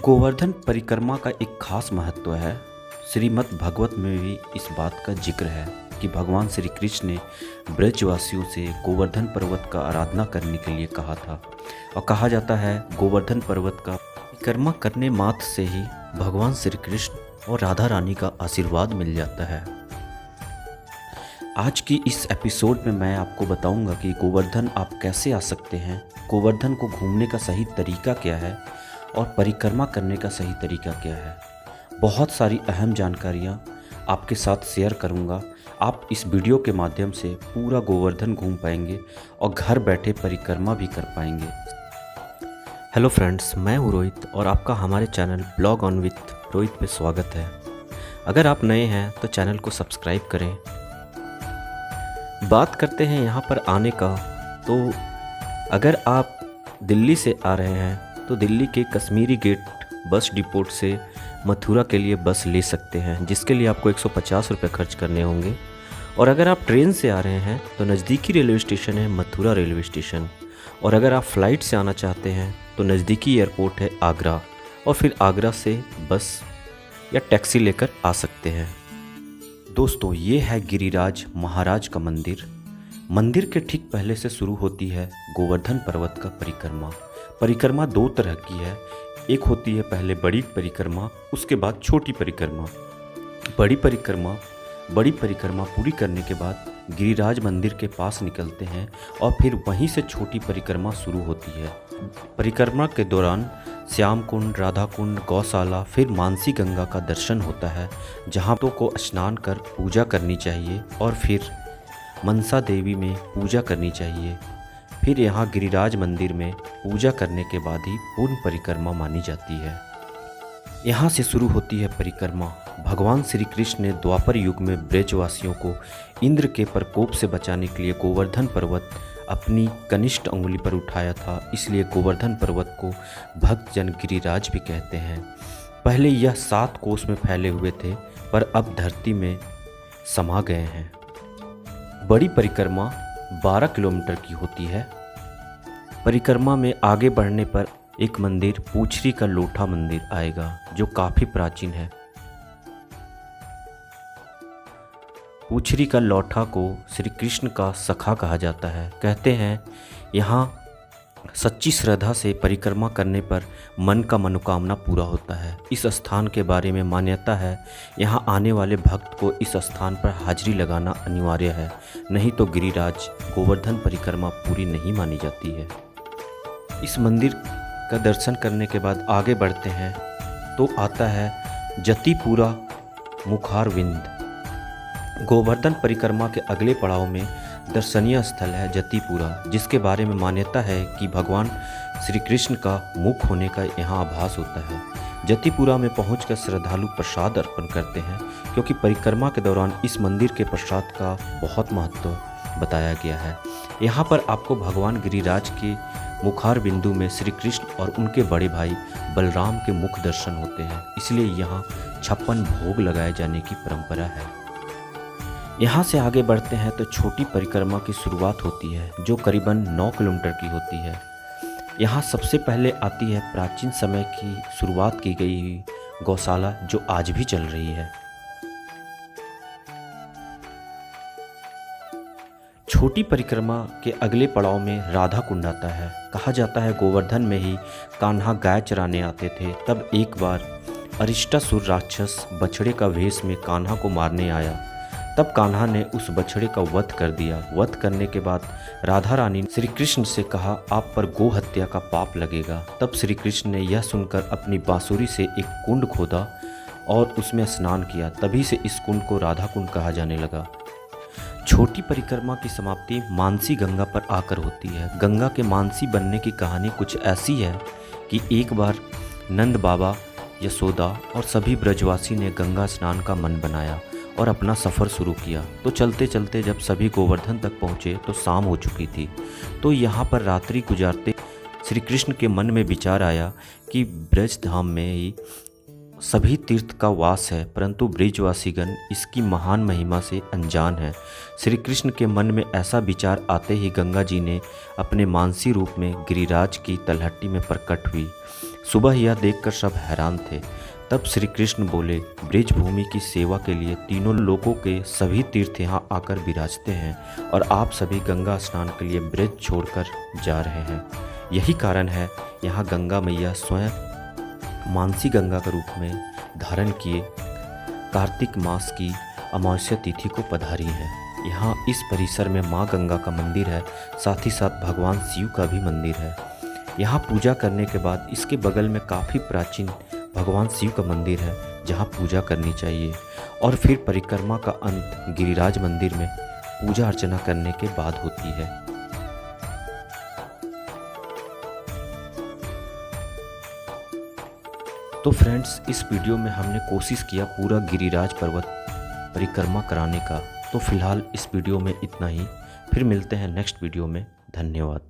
गोवर्धन परिक्रमा का एक खास महत्व है। श्रीमद् भागवत में भी इस बात का जिक्र है कि भगवान श्री कृष्ण ने ब्रजवासियों से गोवर्धन पर्वत का आराधना करने के लिए कहा था और कहा जाता है गोवर्धन पर्वत का परिक्रमा करने मात्र से ही भगवान श्री कृष्ण और राधा रानी का आशीर्वाद मिल जाता है। आज की इस एपिसोड में मैं आपको बताऊंगा कि गोवर्धन आप कैसे आ सकते हैं, गोवर्धन को घूमने का सही तरीका क्या है और परिक्रमा करने का सही तरीका क्या है। बहुत सारी अहम जानकारियाँ आपके साथ शेयर करूँगा। आप इस वीडियो के माध्यम से पूरा गोवर्धन घूम पाएंगे और घर बैठे परिक्रमा भी कर पाएंगे। हेलो फ्रेंड्स, मैं हूँ रोहित और आपका हमारे channel blog on with Rohit पे स्वागत है। अगर आप नए हैं तो चैनल को सब्सक्राइब करें। बात करते हैं यहाँ पर आने का, तो अगर आप दिल्ली से आ रहे हैं तो दिल्ली के कश्मीरी गेट बस डिपोट से मथुरा के लिए बस ले सकते हैं, जिसके लिए आपको 150 रुपये खर्च करने होंगे। और अगर आप ट्रेन से आ रहे हैं तो नज़दीकी रेलवे स्टेशन है मथुरा रेलवे स्टेशन, और अगर आप फ़्लाइट से आना चाहते हैं तो नज़दीकी एयरपोर्ट है आगरा, और फिर आगरा से बस या टैक्सी लेकर आ सकते हैं। दोस्तों, ये है गिरिराज महाराज का मंदिर। मंदिर के ठीक पहले से शुरू होती है गोवर्धन पर्वत का परिक्रमा। परिक्रमा दो तरह की है, एक होती है पहले बड़ी परिक्रमा, उसके बाद छोटी परिक्रमा। बड़ी परिक्रमा पूरी करने के बाद गिरिराज मंदिर के पास निकलते हैं और फिर वहीं से छोटी परिक्रमा शुरू होती है। परिक्रमा के दौरान श्याम कुंड, राधा कुंड, गौशाला, फिर मानसी गंगा का दर्शन होता है, जहाँ तो को स्नान कर पूजा करनी चाहिए और फिर मनसा देवी में पूजा करनी चाहिए। फिर यहाँ गिरिराज मंदिर में पूजा करने के बाद ही पूर्ण परिक्रमा मानी जाती है। यहाँ से शुरू होती है परिक्रमा। भगवान श्री कृष्ण ने द्वापर युग में ब्रजवासियों को इंद्र के प्रकोप से बचाने के लिए गोवर्धन पर्वत अपनी कनिष्ठ अंगुली पर उठाया था, इसलिए गोवर्धन पर्वत को भक्तजन गिरिराज भी कहते हैं। पहले यह 7 कोस में फैले हुए थे, पर अब धरती में समा गए हैं। बड़ी परिक्रमा 12 किलोमीटर की होती है। परिक्रमा में आगे बढ़ने पर एक मंदिर पूछरी का लोठा मंदिर आएगा, जो काफ़ी प्राचीन है। पूछरी का लोठा को श्री कृष्ण का सखा कहा जाता है। कहते हैं यहाँ सच्ची श्रद्धा से परिक्रमा करने पर मन का मनोकामना पूरा होता है। इस स्थान के बारे में मान्यता है, यहाँ आने वाले भक्त को इस स्थान पर हाजिरी लगाना अनिवार्य है, नहीं तो गिरिराज गोवर्धन परिक्रमा पूरी नहीं मानी जाती है। इस मंदिर का दर्शन करने के बाद आगे बढ़ते हैं तो आता है जतिपुरा मुखारविंद। गोवर्धन परिक्रमा के अगले पड़ाव में दर्शनीय स्थल है जतिपुरा, जिसके बारे में मान्यता है कि भगवान श्री कृष्ण का मुख होने का यहाँ आभास होता है। जतिपुरा में पहुंचकर श्रद्धालु प्रसाद अर्पण करते हैं, क्योंकि परिक्रमा के दौरान इस मंदिर के प्रसाद का बहुत महत्व बताया गया है। यहाँ पर आपको भगवान गिरिराज के मुखार बिंदु में श्री कृष्ण और उनके बड़े भाई बलराम के मुख दर्शन होते हैं, इसलिए यहाँ 56 भोग लगाए जाने की परंपरा है। यहाँ से आगे बढ़ते हैं तो छोटी परिक्रमा की शुरुआत होती है, जो करीबन 9 किलोमीटर की होती है। यहाँ सबसे पहले आती है प्राचीन समय की शुरुआत की गई हुई गौशाला, जो आज भी चल रही है। छोटी परिक्रमा के अगले पड़ाव में राधा कुंड आता है। कहा जाता है गोवर्धन में ही कान्हा गाय चराने आते थे, तब एक बार अरिष्टासुर राक्षस बछड़े का वेश में कान्हा को मारने आया। तब कान्हा ने उस बछड़े का वध कर दिया। वध करने के बाद राधा रानी ने श्री कृष्ण से कहा, आप पर गो हत्या का पाप लगेगा। तब श्री कृष्ण ने यह सुनकर अपनी बांसुरी से एक कुंड खोदा और उसमें स्नान किया। तभी से इस कुंड को राधा कुंड कहा जाने लगा। छोटी परिक्रमा की समाप्ति मानसी गंगा पर आकर होती है। गंगा के मानसी बनने की कहानी कुछ ऐसी है कि एक बार नंद बाबा, यशोदा और सभी ब्रजवासी ने गंगा स्नान का मन बनाया और अपना सफ़र शुरू किया। तो चलते चलते जब सभी गोवर्धन तक पहुँचे तो शाम हो चुकी थी। तो यहाँ पर रात्रि गुजारते श्री कृष्ण के मन में विचार आया कि ब्रज धाम में ही सभी तीर्थ का वास है, परंतु ब्रजवासीगण इसकी महान महिमा से अनजान है। श्री कृष्ण के मन में ऐसा विचार आते ही गंगा जी ने अपने मानसी रूप में गिरिराज की तलहटी में प्रकट हुई। सुबह यह देखकर सब हैरान थे। तब श्री कृष्ण बोले, ब्रज भूमि की सेवा के लिए तीनों लोकों के सभी तीर्थ यहाँ आकर विराजते हैं और आप सभी गंगा स्नान के लिए ब्रज छोड़कर जा रहे हैं। यही कारण है यहाँ गंगा मैया स्वयं मानसी गंगा के रूप में धारण किए कार्तिक मास की अमावस्या तिथि को पधारी है। यहाँ इस परिसर में माँ गंगा का मंदिर है, साथ ही साथ भगवान शिव का भी मंदिर है। यहाँ पूजा करने के बाद इसके बगल में काफ़ी प्राचीन भगवान शिव का मंदिर है, जहाँ पूजा करनी चाहिए और फिर परिक्रमा का अंत गिरिराज मंदिर में पूजा अर्चना करने के बाद होती है। तो फ्रेंड्स, इस वीडियो में हमने कोशिश किया पूरा गिरिराज पर्वत परिक्रमा कराने का। तो फिलहाल इस वीडियो में इतना ही, फिर मिलते हैं नेक्स्ट वीडियो में। धन्यवाद।